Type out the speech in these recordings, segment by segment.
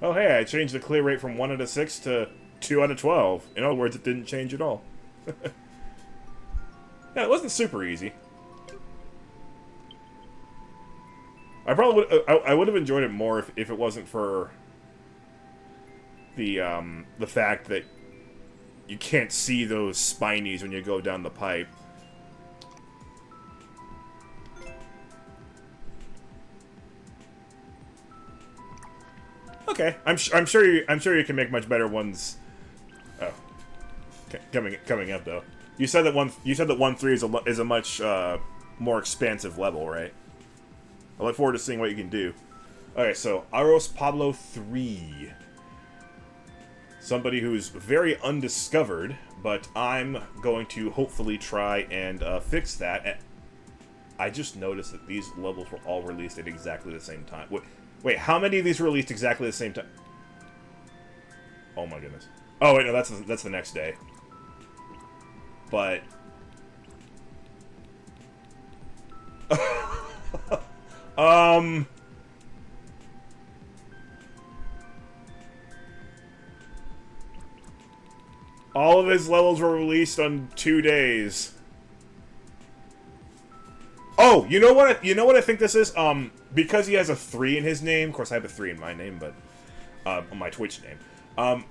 Oh, hey, I changed the clear rate from 1 out of 6 to 2 out of 12. In other words, it didn't change at all. Yeah, it wasn't super easy. I probably would. I would have enjoyed it more if it wasn't for the fact that you can't see those spinies when you go down the pipe. Okay, I'm sure you can make much better ones. Oh, coming up though. You said that 1-3 is a much more expansive level, right? I look forward to seeing what you can do. Okay, so arospablo3. Somebody who's very undiscovered, but I'm going to hopefully try and fix that. I just noticed that these levels were all released at exactly the same time. Wait, how many of these were released exactly the same time? Oh my goodness. Oh wait, no, that's the next day. But all of his levels were released on 2 days. Oh, you know what? You know what I think this is. Because he has a 3 in his name. Of course, I have a 3 in my name, but on my Twitch name.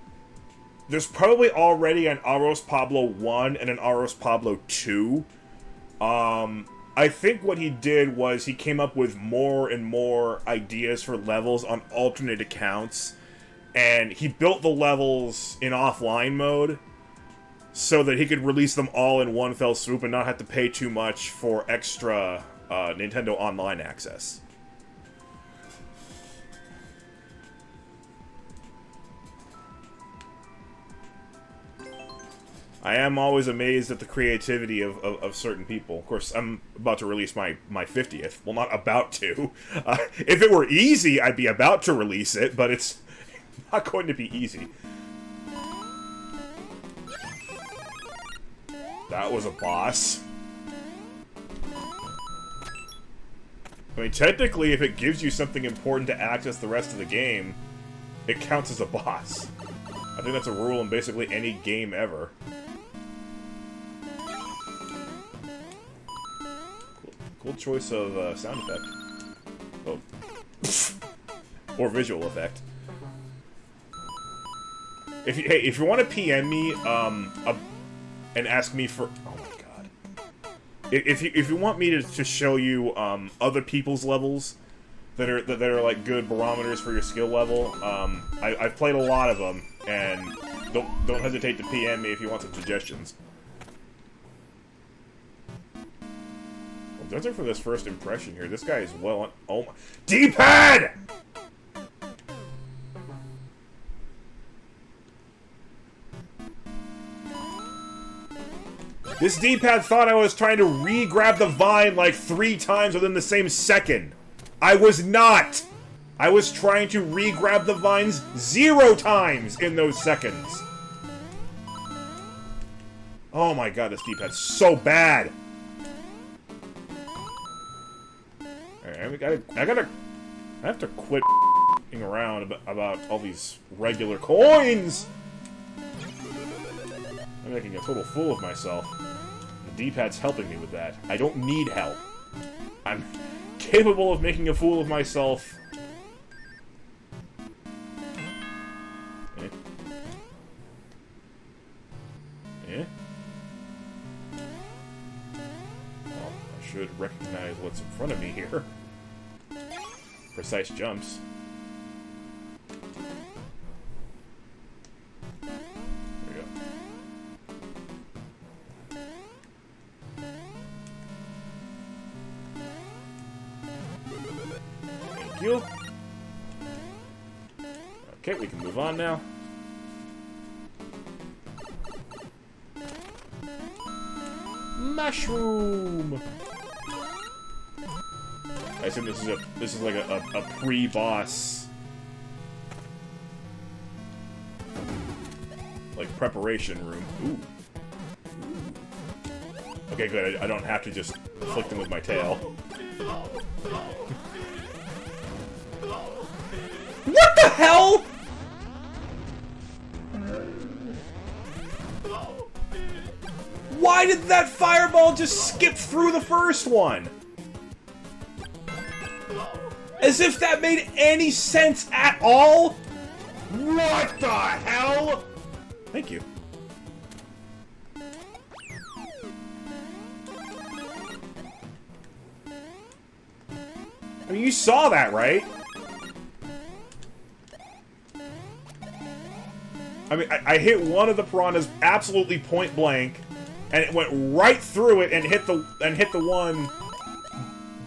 There's probably already an arospablo1 and an arospablo2. I think what he did was he came up with more and more ideas for levels on alternate accounts, and he built the levels in offline mode so that he could release them all in one fell swoop and not have to pay too much for extra Nintendo Online access. I am always amazed at the creativity of certain people. Of course, I'm about to release my 50th. Well, not about to. If it were easy, I'd be about to release it, but it's not going to be easy. That was a boss. I mean, technically, if it gives you something important to access the rest of the game, it counts as a boss. I think that's a rule in basically any game ever. Cool choice of sound effect. Oh. Or visual effect. If you want to PM me, and ask me for... Oh my god. If you want me to show you, other people's levels that are like good barometers for your skill level, I've played a lot of them, and don't hesitate to PM me if you want some suggestions. Judging for this first impression here, this guy is well on... Oh my... D-pad! This D-pad thought I was trying to re-grab the vine like 3 times within the same second. I was not! I was trying to re-grab the vines 0 times in those seconds. Oh my god, this D-pad's so bad! Alright, I have to quit f***ing around about all these regular coins! I'm making a total fool of myself. The D-pad's helping me with that. I don't need help. I'm capable of making a fool of myself. Eh? Eh? Well, I should recognize what's in front of me here. Precise jumps. There we go. Thank you. Okay, we can move on now. Mushroom! I assume this is like a pre-boss, like preparation room. Ooh. Okay, good. I don't have to just flick them with my tail. What the hell? Why did that fireball just skip through the first one? As if that made any sense at all? What the hell? Thank you. I mean, you saw that, right? I mean, I hit one of the piranhas absolutely point blank, and it went right through it and hit the one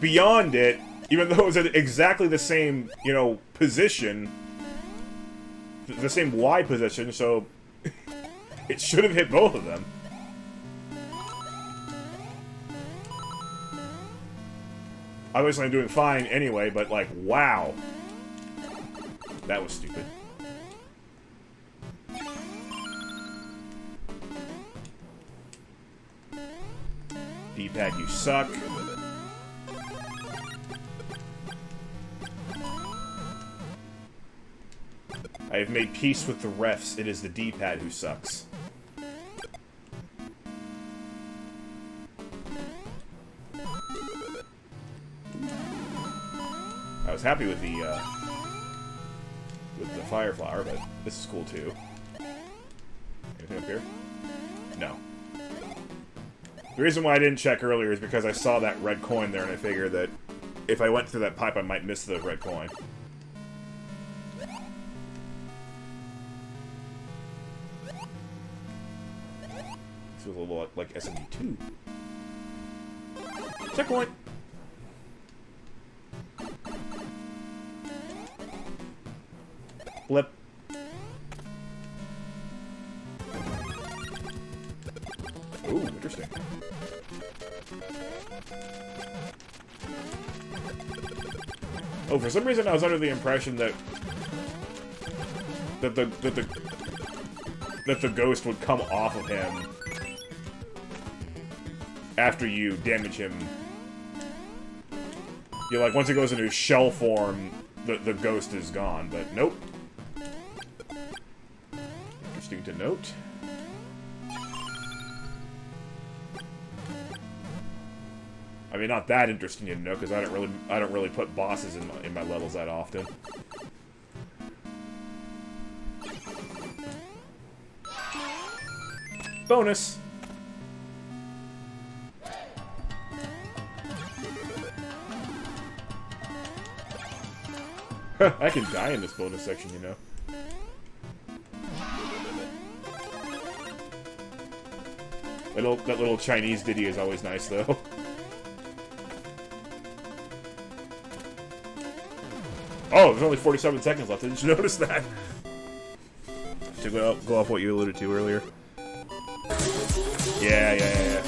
beyond it, even though it was at exactly the same, you know, position, the same Y position. So it should have hit both of them. Obviously, I'm doing fine anyway, but, like, wow. That was stupid. D-pad, you suck. I have made peace with the refs. It is the D-pad who sucks. I was happy with the fire flower, but this is cool too. Anything up here? No. The reason why I didn't check earlier is because I saw that red coin there, and I figured that if I went through that pipe, I might miss the red coin. This was a little like SMM2. Checkpoint! Blip. Ooh, interesting. Oh, for some reason I was under the impression that the ghost would come off of him after you damage him. You know, like once it goes into shell form, the ghost is gone, but nope. Interesting to note. I mean, not that interesting to know, because I don't really put bosses in my levels that often. Bonus. I can die in this bonus section, you know. That little Chinese ditty is always nice, though. Oh, there's only 47 seconds left. Didn't you notice that? To go off what you alluded to earlier. Yeah.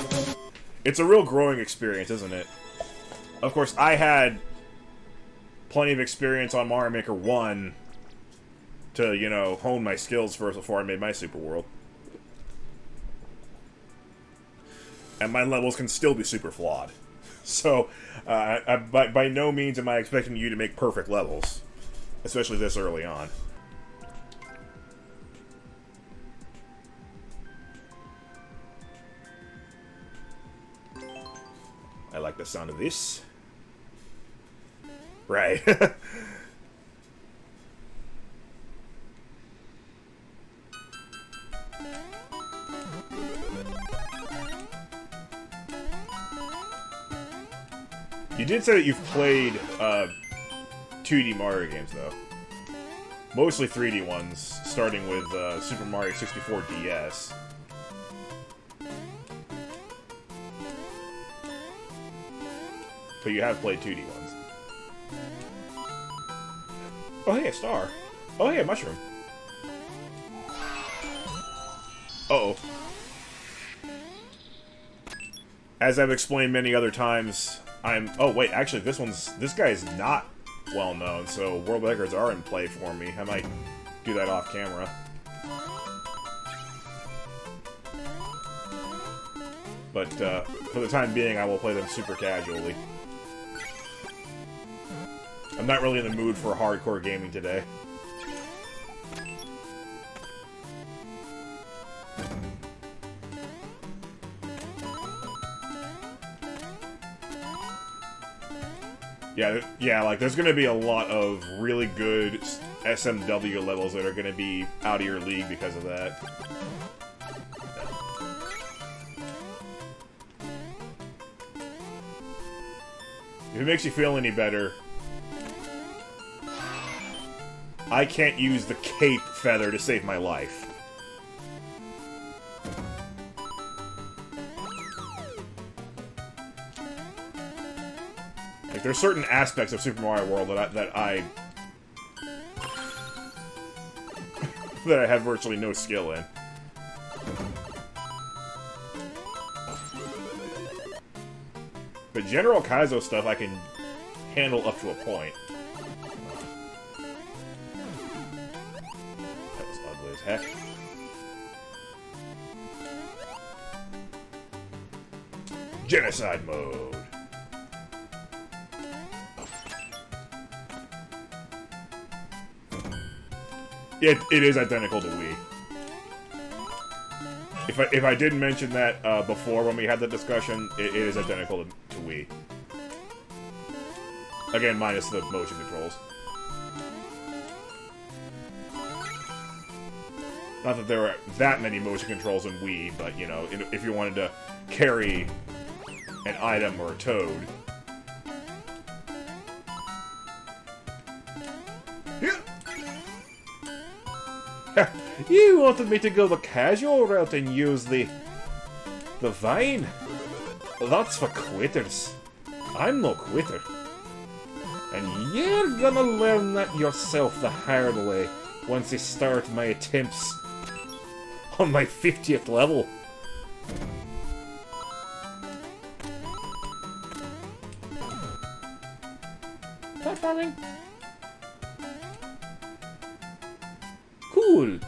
It's a real growing experience, isn't it? Of course, I had plenty of experience on Mario Maker 1 to, you know, hone my skills first before I made my Super World. And my levels can still be super flawed. So, by no means am I expecting you to make perfect levels. Especially this early on. I like the sound of this. Right. You did say that you've played 2D Mario games, though. Mostly 3D ones, starting with Super Mario 64 DS. But you have played 2D ones. Oh, hey, a star. Oh, hey, a mushroom. Uh-oh. As I've explained many other times, oh, wait, actually, this guy is not well known, so world records are in play for me. I might do that off camera. But, for the time being, I will play them super casually. I'm not really in the mood for hardcore gaming today. Yeah, like, there's gonna be a lot of really good SMW levels that are gonna be out of your league because of that. If it makes you feel any better, I can't use the cape feather to save my life. Like, there's certain aspects of Super Mario World that I have virtually no skill in. But General Kaizo stuff I can handle up to a point. That was ugly as heck. Genocide mode. It is identical to Wii. If I didn't mention that before when we had the discussion, it is identical to Wii. Again, minus the motion controls. Not that there are that many motion controls in Wii, but, you know, if you wanted to carry an item or a toad. You wanted me to go the casual route and use the vine? That's for quitters. I'm no quitter. And you're gonna learn that yourself the hard way once you start my attempts on my 50th level. Platforming. Cool.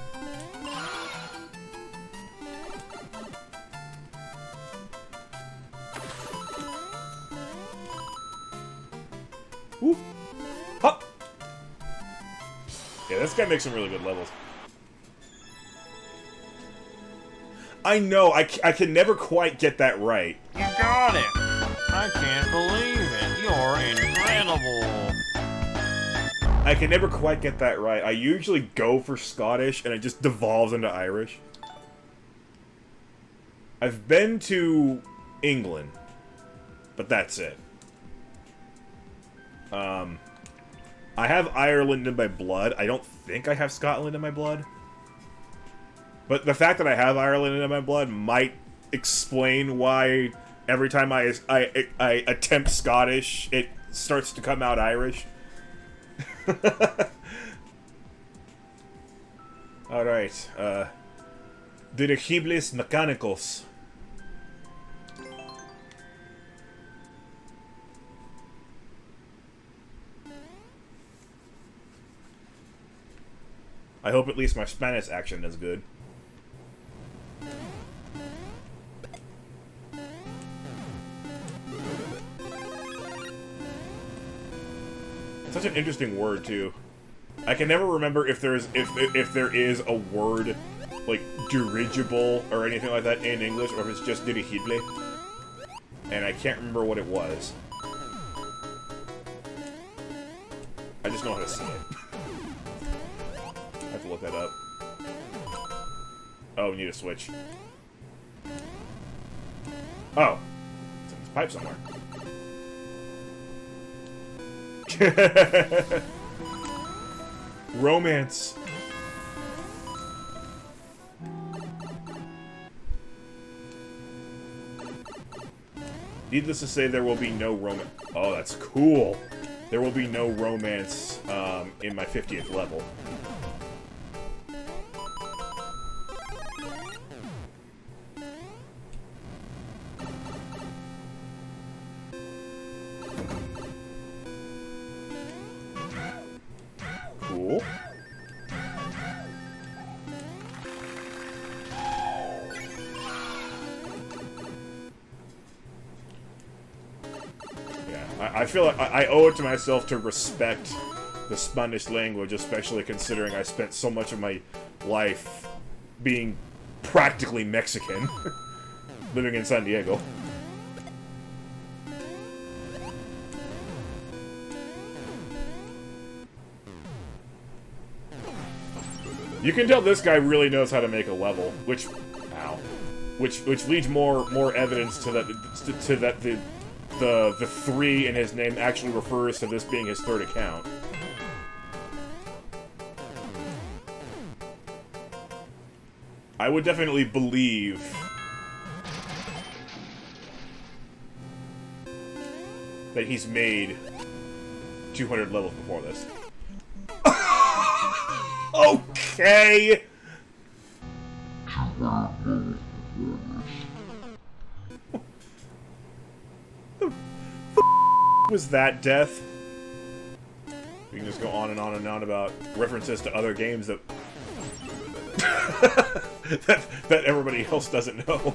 Whoop. Hop. Yeah, this guy makes some really good levels. I know, I can never quite get that right. You got it! I can't believe it! You're incredible! I can never quite get that right. I usually go for Scottish, and it just devolves into Irish. I've been to England, but that's it. I have Ireland in my blood. I don't think I have Scotland in my blood. But the fact that I have Ireland in my blood might explain why every time I attempt Scottish, it starts to come out Irish. Alright, Dirigibles Mechanicos. I hope at least my Spanish action is good. Such an interesting word too. I can never remember if there is a word like dirigible or anything like that in English, or if it's just dirigible. And I can't remember what it was. I just know how to say it. I have to look that up. Oh, we need a switch. Oh. It's in this pipe somewhere. Romance. Needless to say, there will be no romance. Oh, that's cool. There will be no romance in my 50th level. Cool. I feel like I owe it to myself to respect the Spanish language, especially considering I spent so much of my life being practically Mexican, living in San Diego. You can tell this guy really knows how to make a level, which leads more evidence to that the 3 in his name actually refers to this being his 3rd account. I would definitely believe that he's made 200 levels before this. Okay! Was that death? We can just go on and on and on about references to other games that that everybody else doesn't know.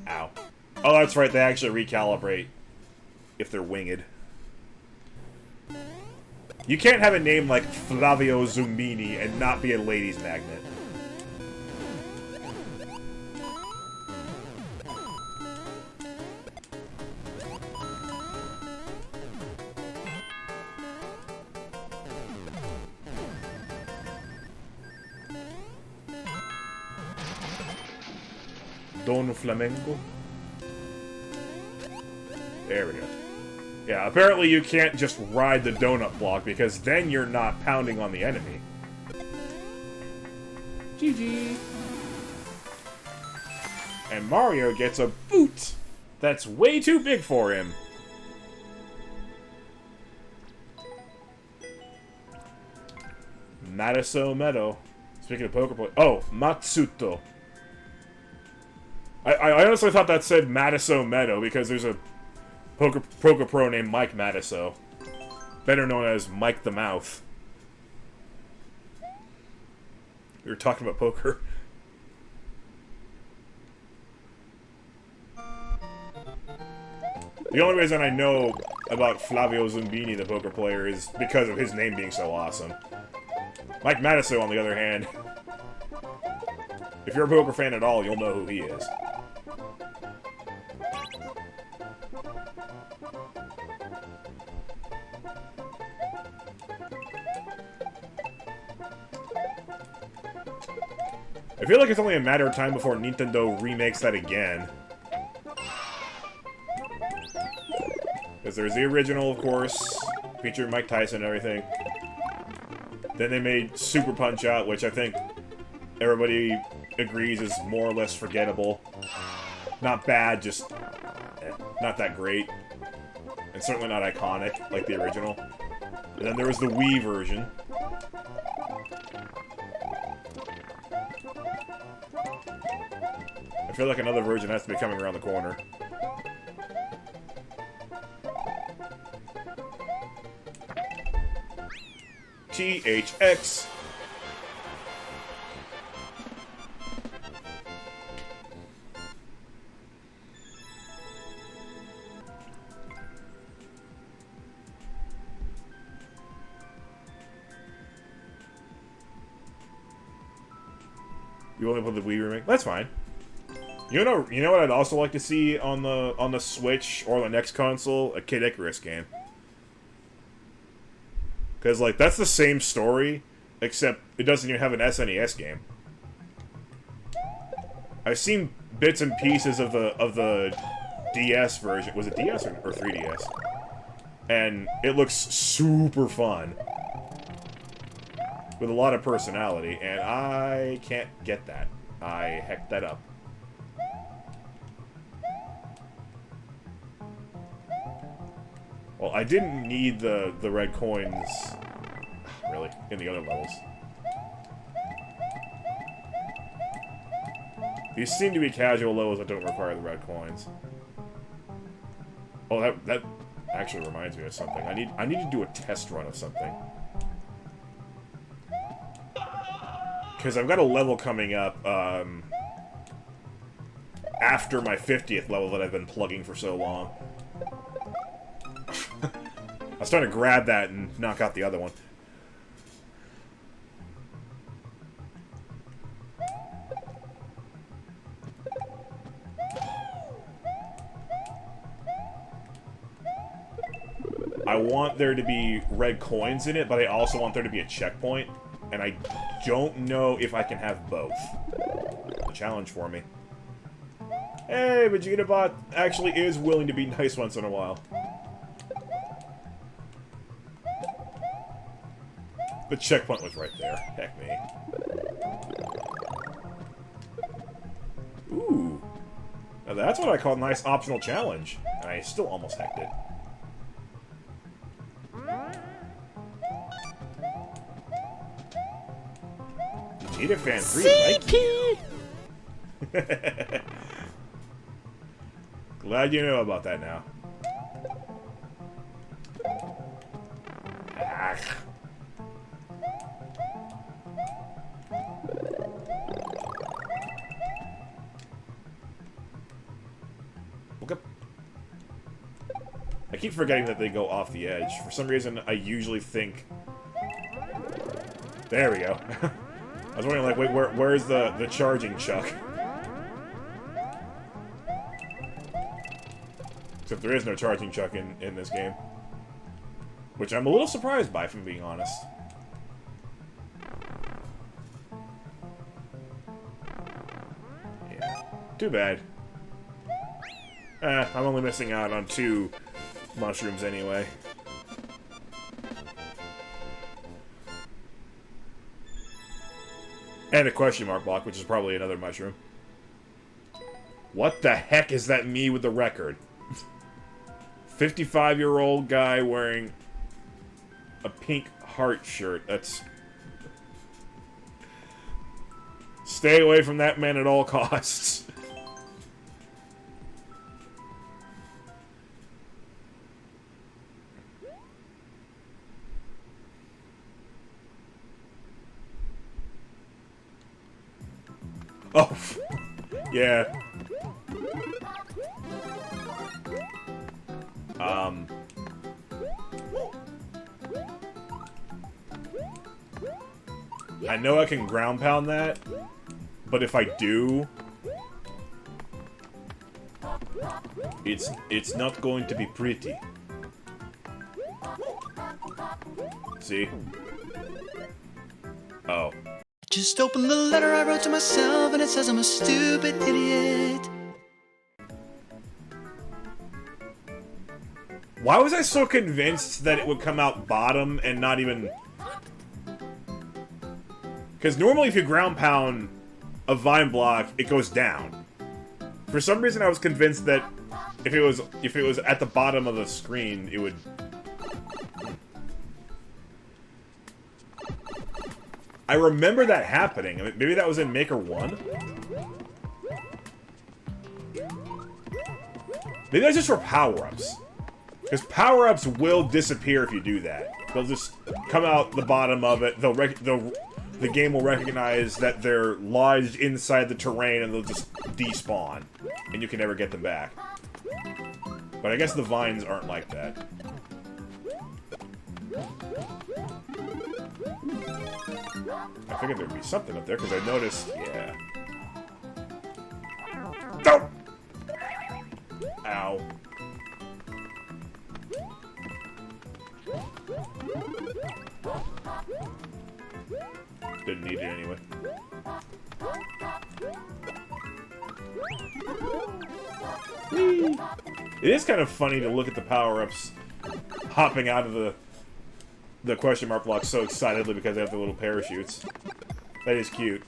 Ow. Oh, that's right, they actually recalibrate if they're winged. You can't have a name like Flavio Zumbini and not be a ladies' magnet. Don Flamenco. There we go. Yeah, apparently you can't just ride the donut block, because then you're not pounding on the enemy. GG. And Mario gets a boot that's way too big for him. Madaso Meadow. Speaking of poker play. Oh, Matsuto. I honestly thought that said Madaso Meadow because there's a poker pro named Mike Madaso, better known as Mike the Mouth. We were talking about poker. The only reason I know about Flavio Zumbini, the poker player, is because of his name being so awesome. Mike Madaso, on the other hand, if you're a poker fan at all, you'll know who he is. I feel like it's only a matter of time before Nintendo remakes that again. Because there's the original, of course, featuring Mike Tyson and everything. Then they made Super Punch-Out, which I think everybody agrees is more or less forgettable. Not bad, just not that great. And certainly not iconic, like the original. And then there was the Wii version. I feel like another version has to be coming around the corner. THX. You only put the Wii remake? That's fine. You know what I'd also like to see on the Switch or the next console? A Kid Icarus game. Because, like, that's the same story, except it doesn't even have an SNES game. I've seen bits and pieces of the DS version. Was it DS or 3DS? And it looks super fun. With a lot of personality, and I can't get that. I hecked that up. Well, I didn't need the red coins, really, in the other levels. These seem to be casual levels that don't require the red coins. Oh, that actually reminds me of something. I need to do a test run of something. Because I've got a level coming up, after my 50th level that I've been plugging for so long. I was trying to grab that and knock out the other one. I want there to be red coins in it, but I also want there to be a checkpoint. And I don't know if I can have both. A challenge for me. Hey, VegetaBot actually is willing to be nice once in a while. The checkpoint was right there. Heck me. Ooh. Now that's what I call a nice optional challenge. And I still almost hacked it. Vegeta Fan 3 like Glad you know about that now. Ah. Look up. I keep forgetting that they go off the edge. For some reason, I usually think... There we go. I was wondering, like, wait, where's the charging chuck? Except there is no charging chuck in this game. Which I'm a little surprised by, if I'm being honest. Yeah. Too bad. I'm only missing out on 2 mushrooms anyway. And a question mark block, which is probably another mushroom. What the heck is that me with the record? 55-year-old guy wearing a pink heart shirt. That's... Stay away from that man at all costs. Oh, yeah. I know I can ground pound that, but if I do, it's not going to be pretty. See? Oh. Just open the letter I wrote to myself and it says I'm a stupid idiot. Why was I so convinced that it would come out bottom and not even... Because normally if you ground pound a vine block, it goes down. For some reason I was convinced that if it was at the bottom of the screen, it would... I remember that happening. I mean, maybe that was in Maker 1? Maybe that's just for power-ups. Because power-ups will disappear if you do that. They'll just come out the bottom of it. The game will recognize that they're lodged inside the terrain and they'll just despawn. And you can never get them back. But I guess the vines aren't like that. I figured there'd be something up there because I noticed, yeah. No! Ow. Didn't need it anyway. Whee! It is kind of funny to look at the power-ups hopping out of the question mark block so excitedly because they have the little parachutes. That is cute.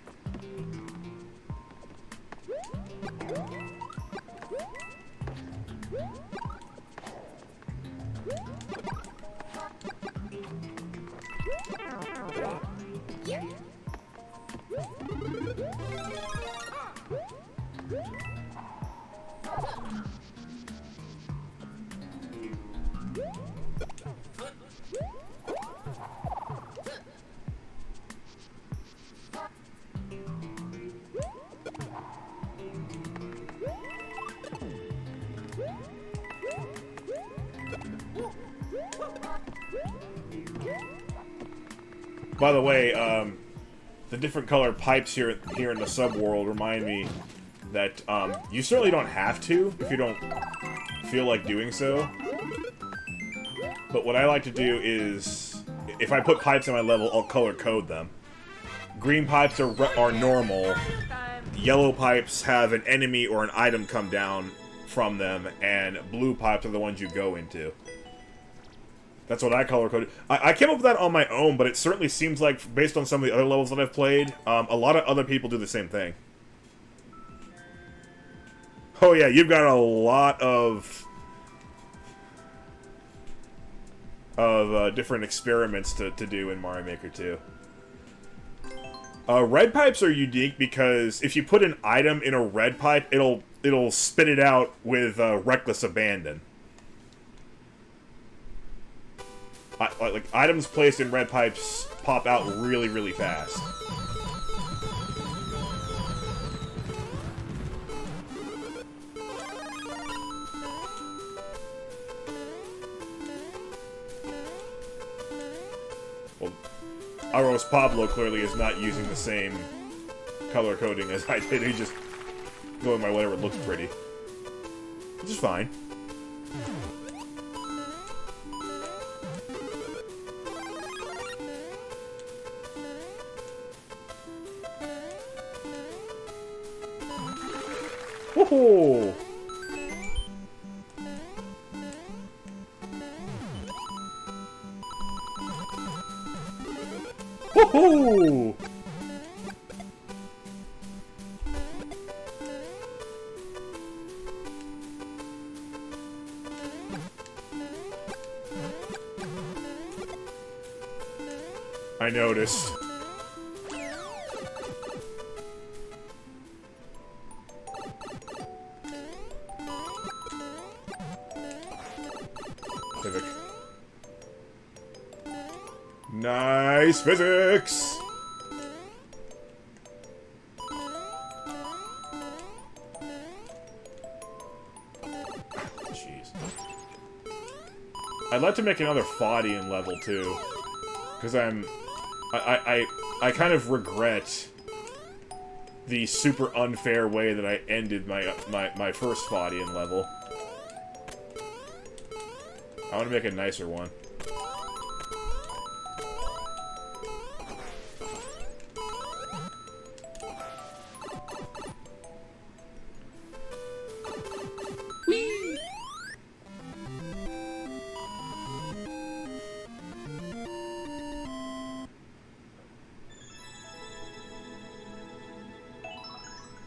By the way, the different colored pipes here in the subworld remind me that you certainly don't have to if you don't feel like doing so. But what I like to do is, if I put pipes in my level, I'll color code them. Green pipes are normal. Yellow pipes have an enemy or an item come down from them, and blue pipes are the ones you go into. That's what I color coded. I came up with that on my own, but it certainly seems like, based on some of the other levels that I've played, a lot of other people do the same thing. Oh yeah, you've got a lot of different experiments to do in Mario Maker 2. Red pipes are unique because if you put an item in a red pipe, it'll spit it out with reckless abandon. Like items placed in red pipes pop out really, really fast. Well, arospablo clearly is not using the same color coding as I did. He's just going by whatever looks pretty, which is fine. Woohoo! Woohoo! I noticed. Physics. Nice physics! Jeez. I'd like to make another Faudian level too, because I kind of regret the super unfair way that I ended my first Faudian level. I want to make a nicer one. Whee!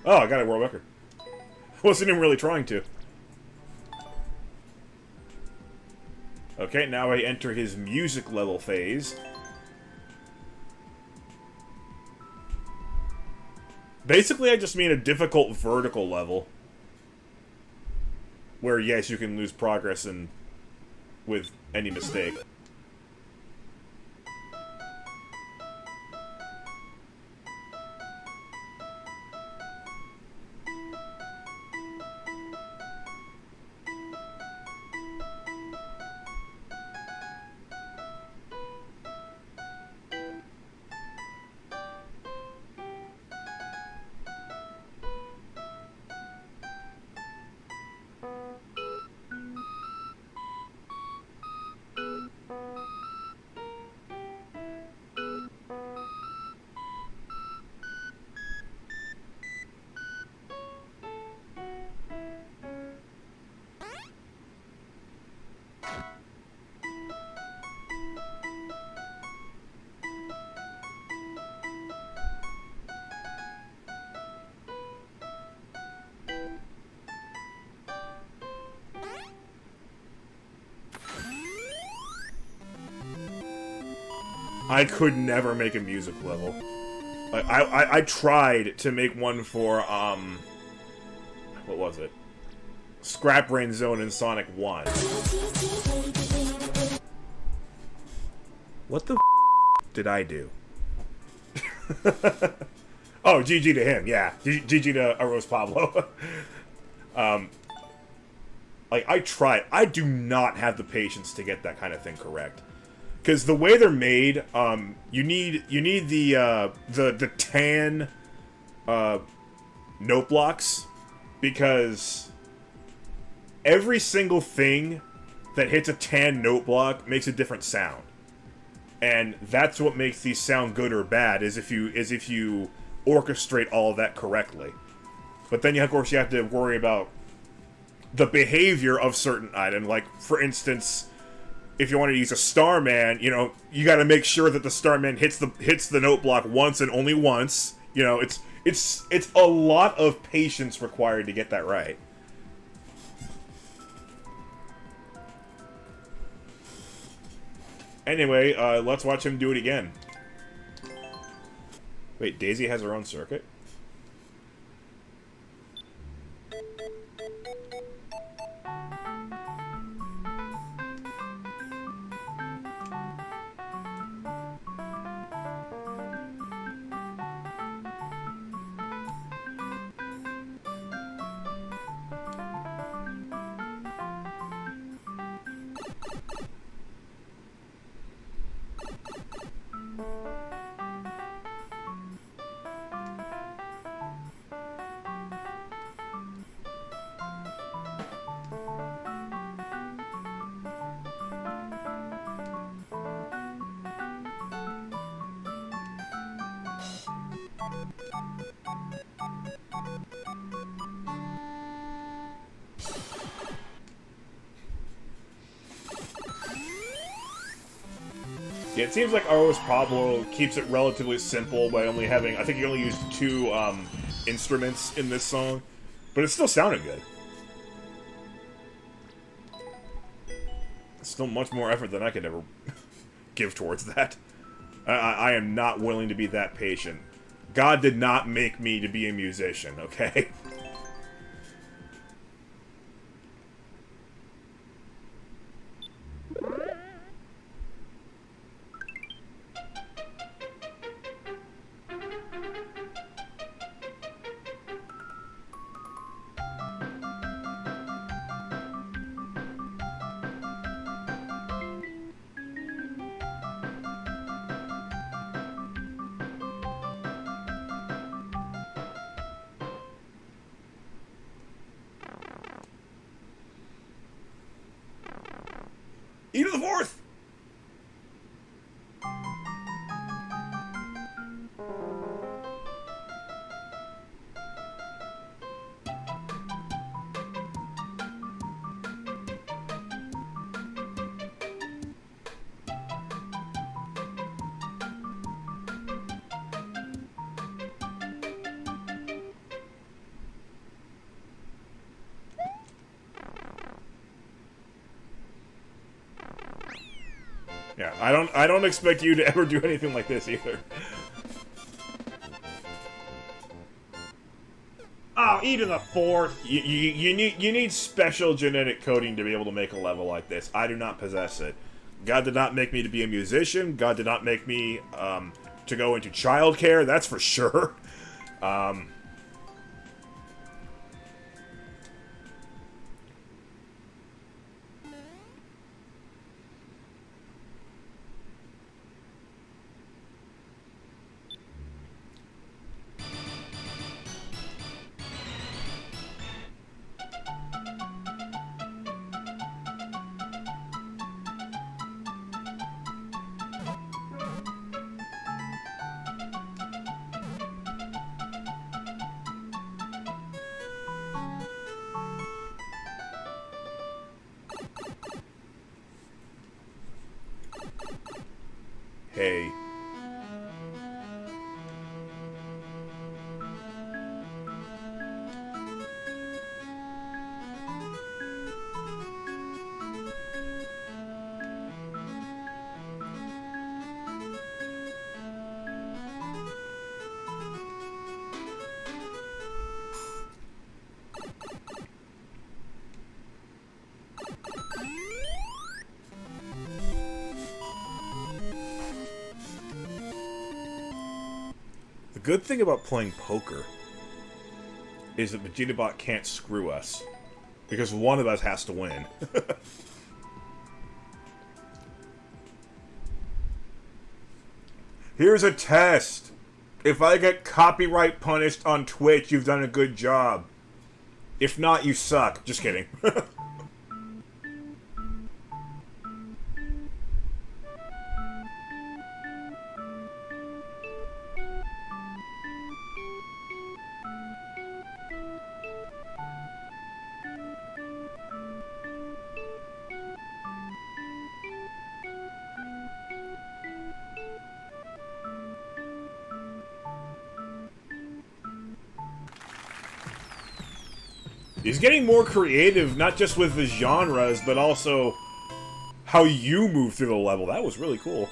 Oh, I got a world record. Wasn't even really trying to. Okay, now I enter his music level phase. Basically, I just mean a difficult vertical level. Where, yes, you can lose progress with any mistake. I could never make a music level. I tried to make one for, what was it? Scrap Brain Zone in Sonic 1. What the f did I do? Oh, GG to him, yeah. GG to arospablo. Like, I tried. I do not have the patience to get that kind of thing correct. Because the way they're made, you need the tan note blocks, because every single thing that hits a tan note block makes a different sound. And that's what makes these sound good or bad, is if you orchestrate all of that correctly. But then, of course, you have to worry about the behavior of certain items. Like, for instance, if you want to use a Starman, you know, you got to make sure that the Starman hits the note block once and only once. You know, it's a lot of patience required to get that right. Anyway, let's watch him do it again. Wait, Daisy has her own circuit? Yeah, it seems like arospablo keeps it relatively simple by only having... I think he only used 2 instruments in this song, but it still sounded good. It's still much more effort than I could ever give towards that. I am not willing to be that patient. God did not make me to be a musician, okay? E to the 4th! Yeah, I don't expect you to ever do anything like this either. Oh, E to the 4th! You need special genetic coding to be able to make a level like this. I do not possess it. God did not make me to be a musician. God did not make me to go into childcare, that's for sure. Hey. The good thing about playing poker is that Vegetabot can't screw us, because one of us has to win. Here's a test. If I get copyright punished on Twitch, you've done a good job. If not, you suck. Just kidding. He's getting more creative, not just with the genres, but also how you move through the level. That was really cool.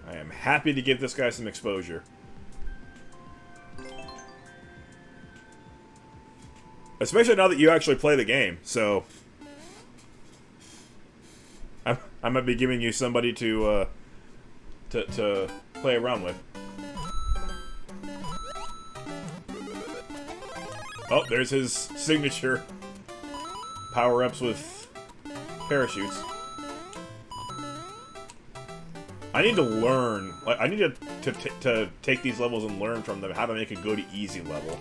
I am happy to give this guy some exposure. Especially now that you actually play the game, so... I might be giving you somebody to play around with. Oh, there's his signature power-ups with parachutes. I need to learn. Like, I need to take these levels and learn from them how to make a good easy level.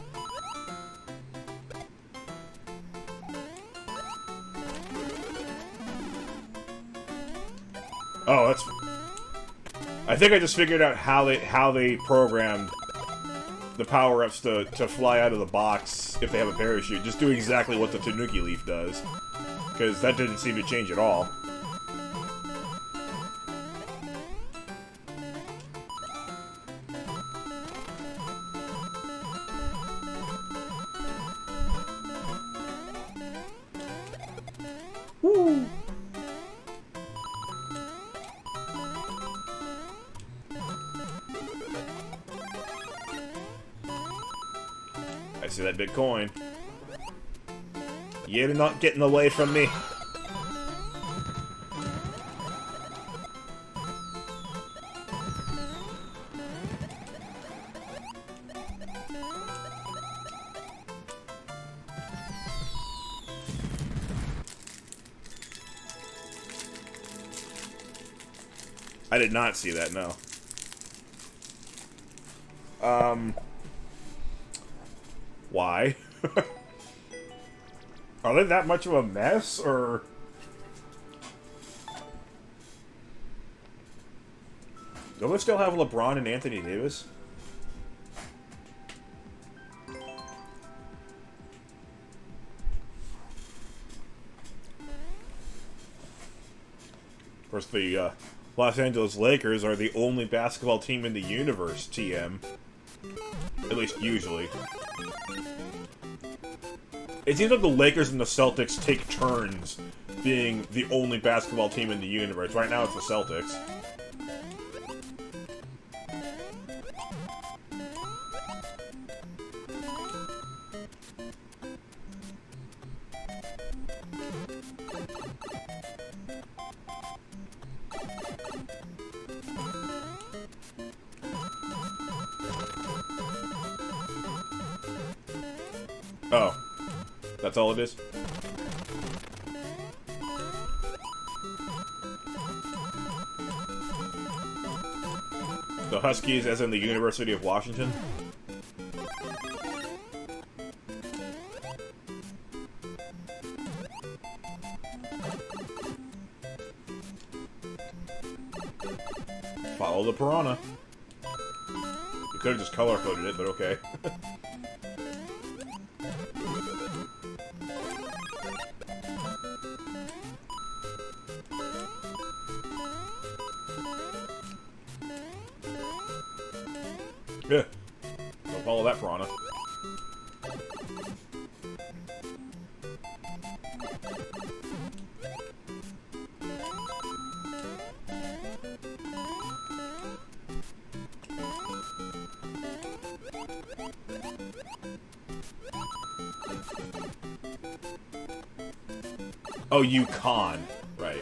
Oh, that's... I think I just figured out how they programmed the power-ups to fly out of the box if they have a parachute. Just do exactly what the Tanuki Leaf does. Because that didn't seem to change at all. Woo! I see that big coin. You're not getting away from me. I did not see that, no. Why? Are they that much of a mess, or... Don't they still have LeBron and Anthony Davis? Of course, the Los Angeles Lakers are the only basketball team in the universe, TM. At least usually. It seems like the Lakers and the Celtics take turns being the only basketball team in the universe. Right now it's the Celtics. Oh. That's all it is? The Huskies, as in the University of Washington? Follow the piranha. You could have just color-coded it, but okay. Yeah. Don't follow that piranha. Oh, Yukon. Right.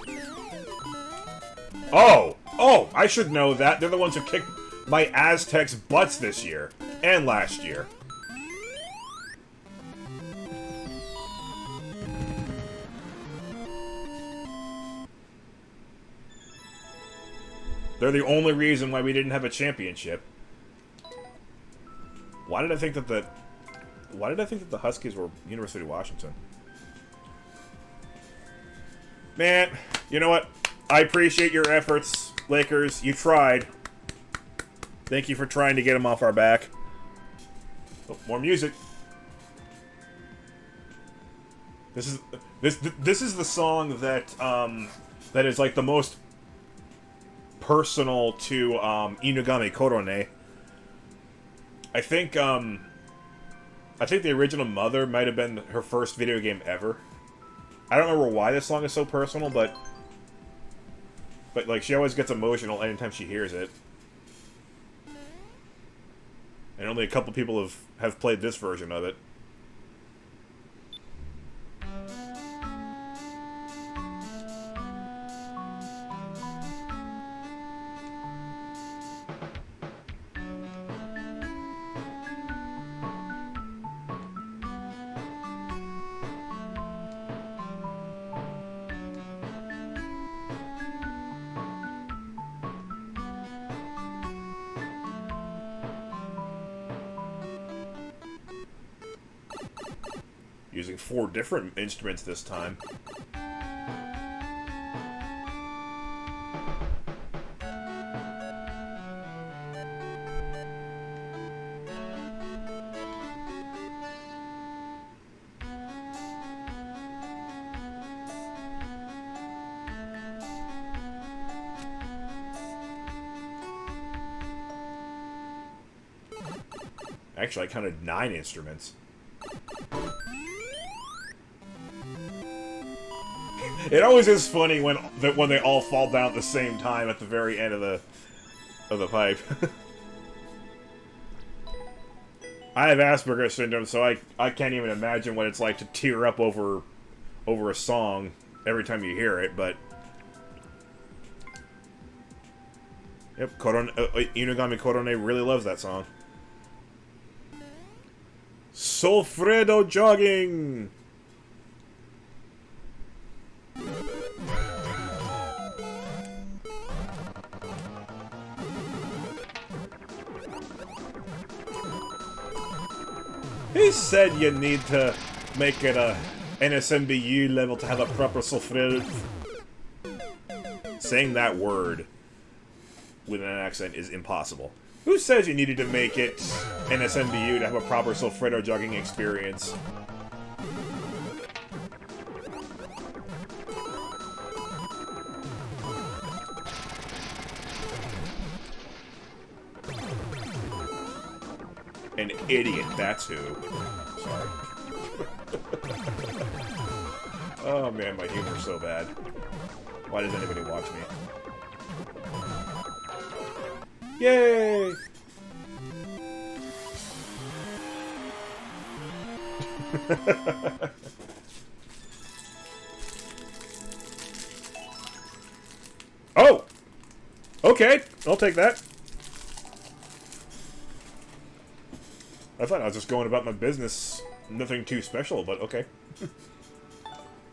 Oh! Oh! I should know that. They're the ones who kicked my Aztecs' butts this year. And last year. They're the only reason why we didn't have a championship. Why did I think that the Huskies were University of Washington? Man, you know what? I appreciate your efforts, Lakers. You tried. Thank you for trying to get them off our back. Oh, more music. This is the song that that is like the most personal to Inugami Korone. I think the original Mother might have been her first video game ever. I don't remember why this song is so personal, but like she always gets emotional anytime she hears it. And only a couple people have played this version of it. Using 4 different instruments this time. Actually, I counted 9 instruments. It always is funny when they all fall down at the same time at the very end of the pipe. I have Asperger's syndrome, so I can't even imagine what it's like to tear up over a song every time you hear it. But yep, Inugami Korone really loves that song. Solfredo jogging. He said you need to make it a NSMBU level to have a proper solfredo. Saying that word with an accent is impossible. Who says you needed to make it NSMBU to have a proper solfredo jogging experience? An idiot, that's who. Sorry. Oh man, my humor's so bad. Why does anybody watch me? Yay! Oh! Okay, I'll take that. I thought I was just going about my business. Nothing too special, but okay.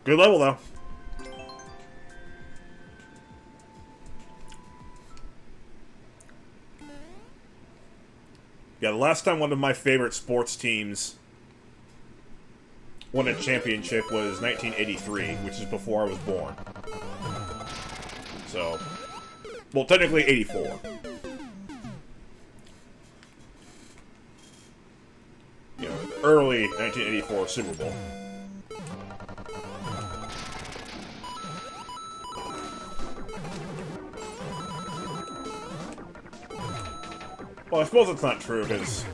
Good level, though. Yeah, the last time one of my favorite sports teams won a championship was 1983, which is before I was born. So, well, technically 84. You know, early 1984 Super Bowl. Well, I suppose it's not true, because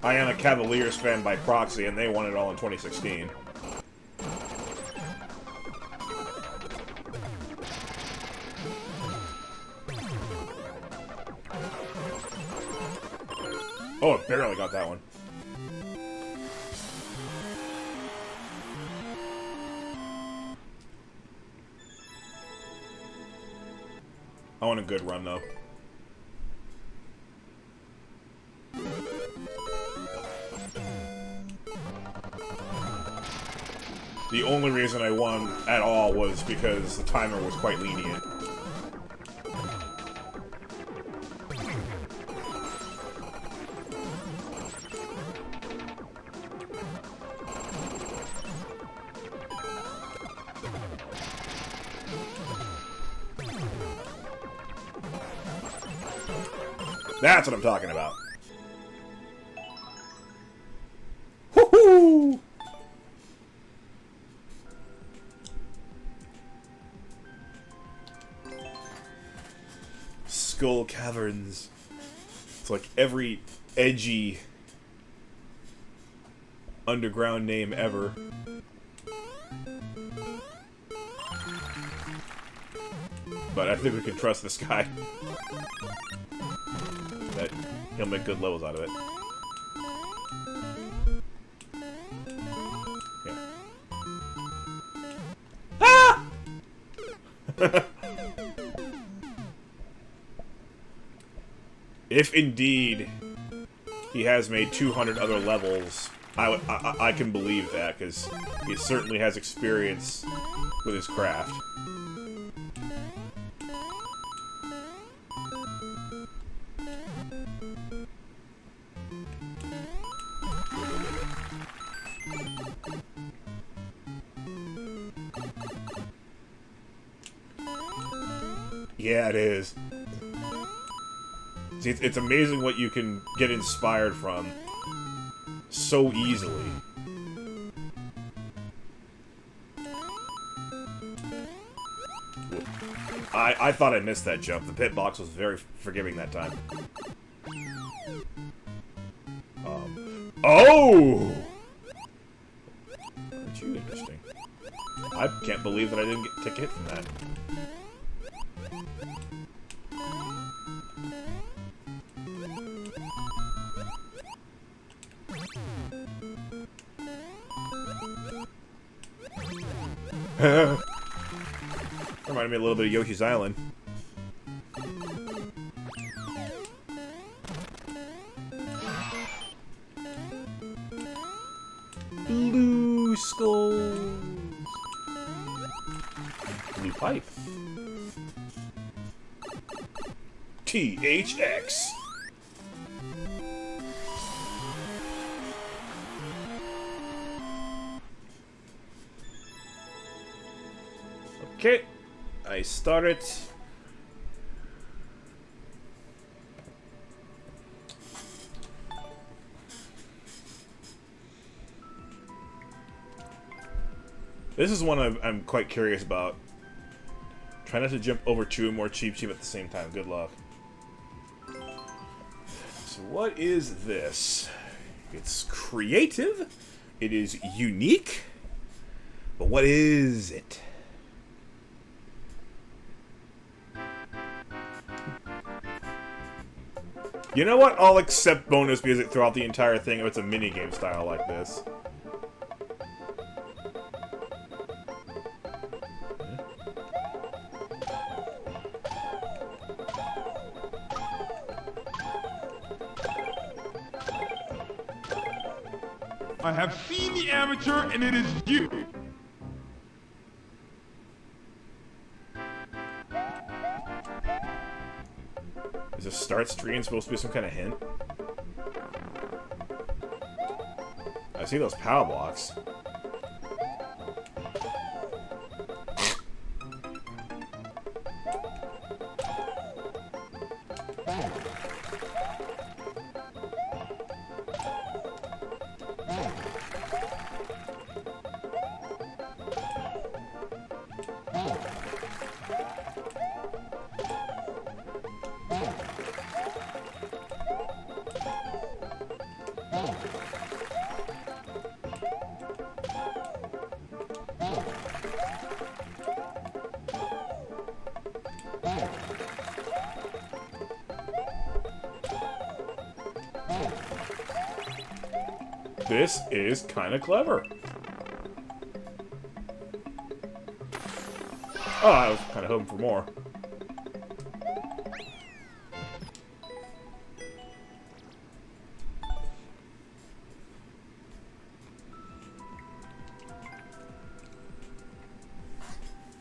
I am a Cavaliers fan by proxy, and they won it all in 2016. Oh, I barely got that one. I want a good run, though. The only reason I won at all was because the timer was quite lenient. That's what I'm talking about. Woohoo! Skull Caverns. It's like every edgy underground name ever. But I think we can trust this guy. That he'll make good levels out of it. Yeah. Ah! If indeed he has made 200 other levels, I can believe that, because he certainly has experience with his craft. Yeah, it is. See, it's amazing what you can get inspired from so easily. I thought I missed that jump. The pit box was very forgiving that time. Oh! Aren't you interesting? I can't believe that I didn't take a hit from that. Reminded me a little bit of Yoshi's Island. Blue skulls. Blue pipe. THX. Okay, I start it. This is one I'm quite curious about. Try not to jump over two more Cheep Cheep at the same time. Good luck. So what is this? It's creative. It is unique. But what is it? You know what? I'll accept bonus music throughout the entire thing if it's a minigame style like this. I have seen the amateur, and it is you. Is this start screen supposed to be some kind of hint? I see those power blocks. This is kind of clever. Oh, I was kind of hoping for more.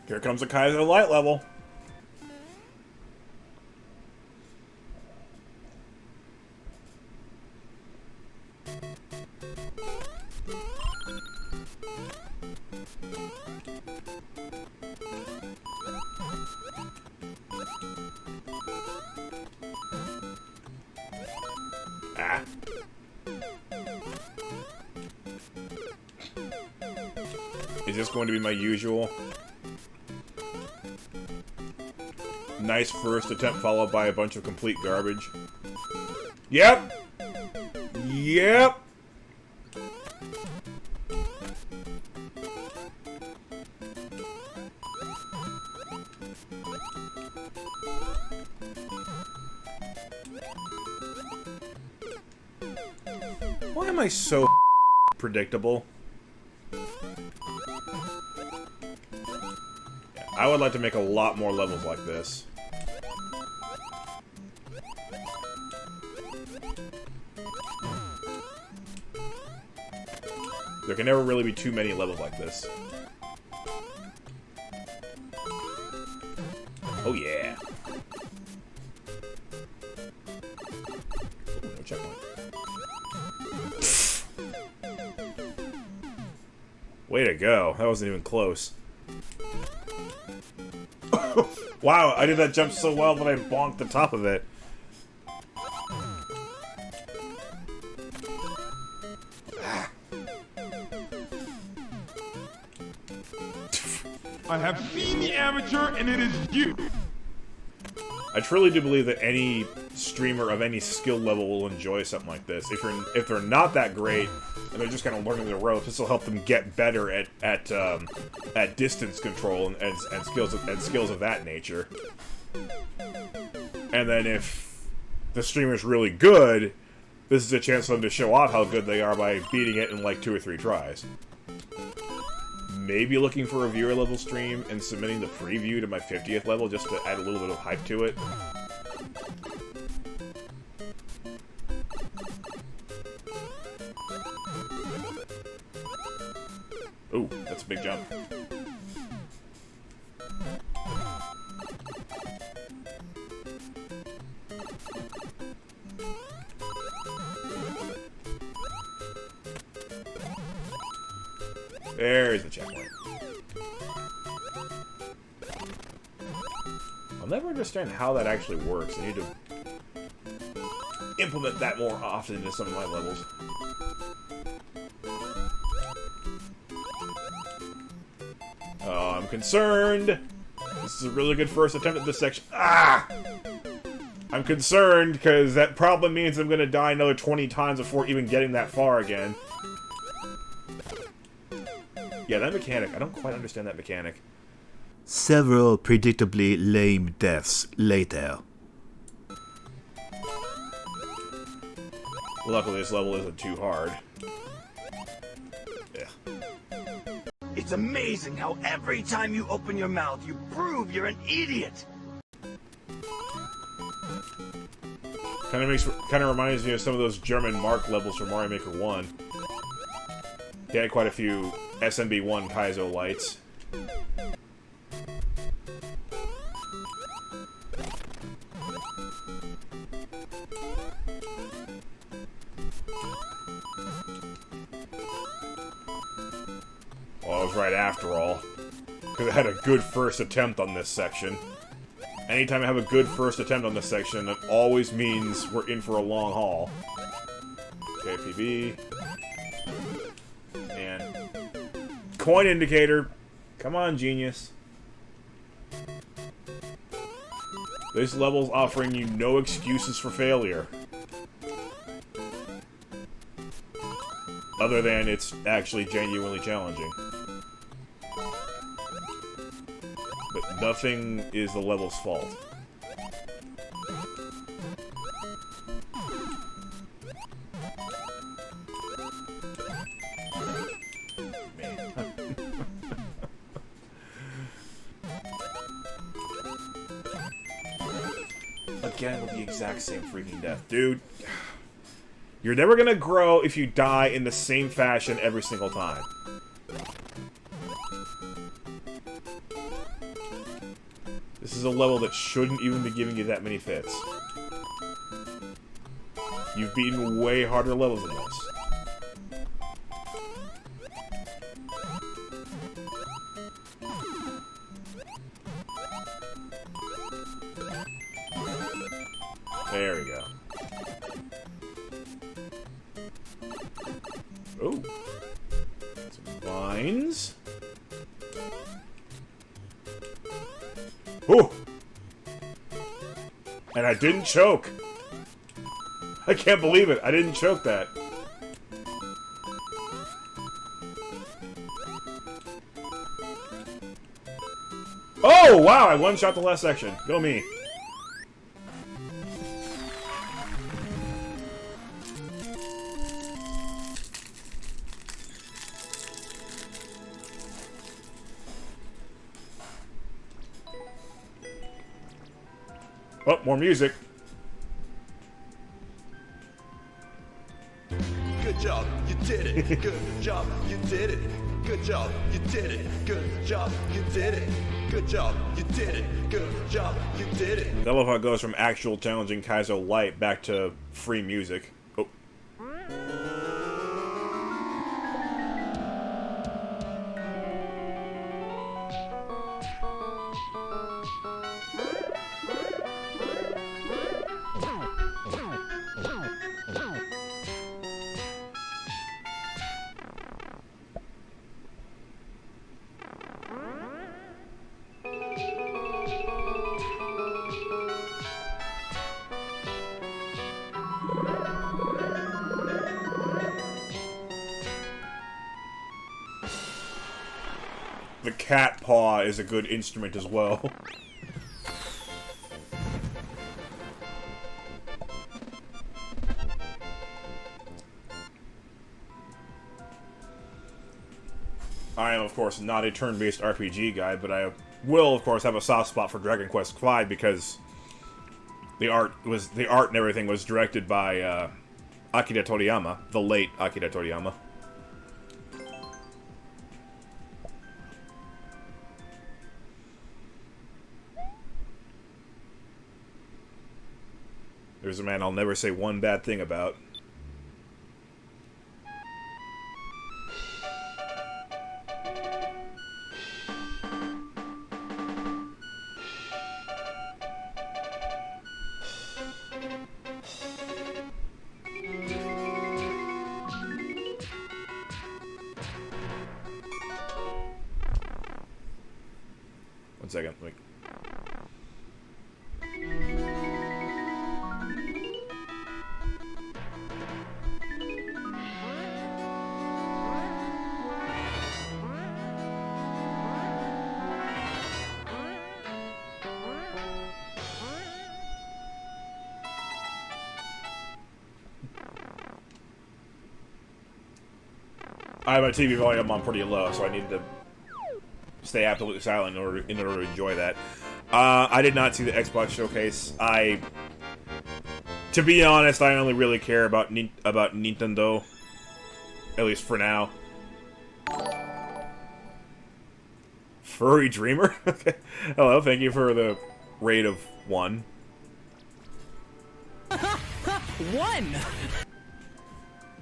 Here comes the Kaiser Light level. Ah. Is this going to be my usual Nice first attempt followed by a bunch of complete garbage. Yep! Yep! Why am I so predictable? I would like to make a lot more levels like this. There can never really be too many levels like this. Oh yeah. Ooh, no checkpoint. Way to go. That wasn't even close. Wow, I did that jump so well that I bonked the top of it. I have seen the amateur, and it is you. I truly do believe that any streamer of any skill level will enjoy something like this. If they're not that great and they're just kind of learning the ropes, this will help them get better at distance control and skills of that nature. And then if the streamer's really good, this is a chance for them to show off how good they are by beating it in like 2 or 3 tries. Maybe looking for a viewer level stream and submitting the preview to my 50th level just to add a little bit of hype to it. Ooh, that's a big jump. There's the checkpoint. I'll never understand how that actually works. I need to implement that more often into some of my levels. Oh, I'm concerned. This is a really good first attempt at this section. Ah! I'm concerned because that probably means I'm going to die another 20 times before even getting that far again. Yeah, that mechanic. I don't quite understand that mechanic. Several predictably lame deaths later. Luckily, this level isn't too hard. Yeah. It's amazing how every time you open your mouth, you prove you're an idiot. Kind of reminds me of some of those German Mark levels from Mario Maker 1. He had quite a few SMB1 Kaizo lights. Well, I was right after all, because I had a good first attempt on this section. Anytime I have a good first attempt on this section, it always means we're in for a long haul. Okay, PB. And coin indicator. Come on, genius. This level's offering you no excuses for failure. Other than it's actually genuinely challenging. But nothing is the level's fault. Again with the exact same freaking death. Dude, you're never gonna grow if you die in the same fashion every single time. This is a level that shouldn't even be giving you that many fits. You've beaten way harder levels than this. There we go. Oh. Some vines. Oh! And I didn't choke. I can't believe it. I didn't choke that. Oh, wow. I one-shot the last section. Go me. Oh, more music. Good job, you did it. Good job, you did it. Good job, you did it. Good job, you did it. Good job, you did it. Good job, you did it. I love how it goes from actual challenging Kaizo Light back to free music. Oh. The cat paw is a good instrument as well. I am, of course, not a turn-based RPG guy, but I will, of course, have a soft spot for Dragon Quest V because the art and everything was directed by Akira Toriyama, the late Akira Toriyama. There's a man I'll never say one bad thing about. One second, like. I have my TV volume on pretty low, so I need to stay absolutely silent in order to enjoy that. I did not see the Xbox showcase. To be honest, I only really care about Nintendo, at least for now. Furry Dreamer? Okay. Hello, thank you for the raid of 1. 1!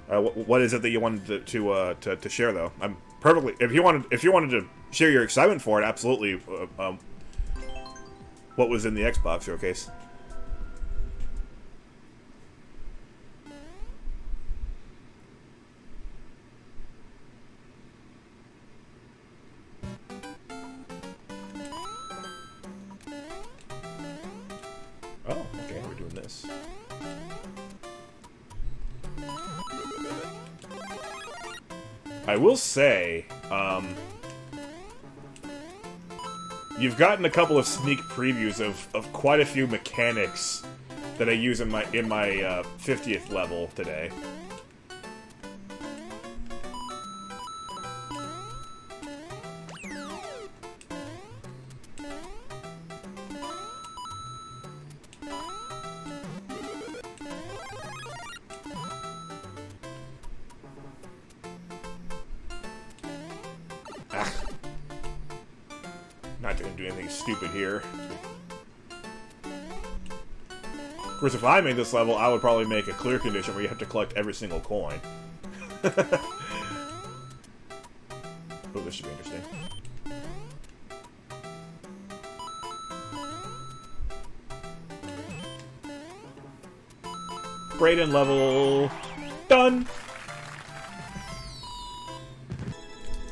What is it that you wanted to share, though? I'm perfectly. If you wanted to share your excitement for it, absolutely. What was in the Xbox showcase? Oh, okay, we're doing this. I will say, you've gotten a couple of sneak previews of quite a few mechanics that I use in my 50th level today. Not gonna do anything stupid here. Of course, if I made this level, I would probably make a clear condition where you have to collect every single coin. Oh, this should be interesting. Brayden level done.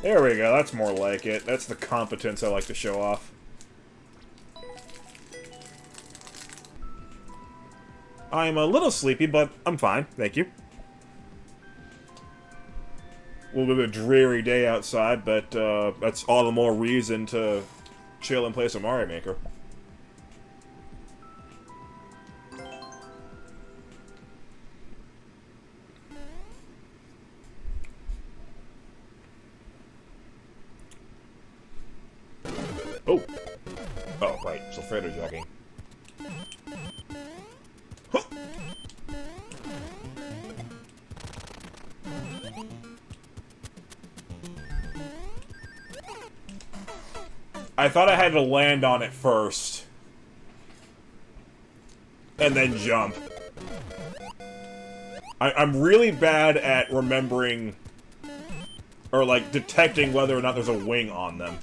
There we go, that's more like it. That's the competence I like to show off. I'm a little sleepy, but I'm fine. Thank you. A little bit of a dreary day outside, but that's all the more reason to chill and play some Mario Maker. Oh! Oh, right. Sulfato jogging. Huh. I thought I had to land on it first. And then jump. I'm really bad at remembering... or, like, detecting whether or not there's a wing on them.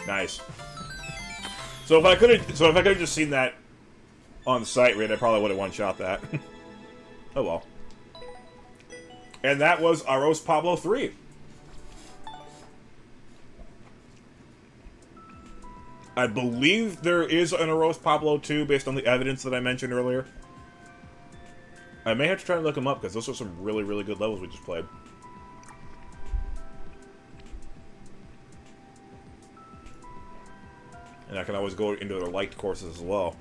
Nice. So if I could have just seen that on sight read, I probably would have one-shot that. Oh well. And that was arospablo3. I believe there is an arospablo2 based on the evidence that I mentioned earlier. I may have to try and look them up because those are some really, really good levels we just played. And I can always go into their liked courses as well.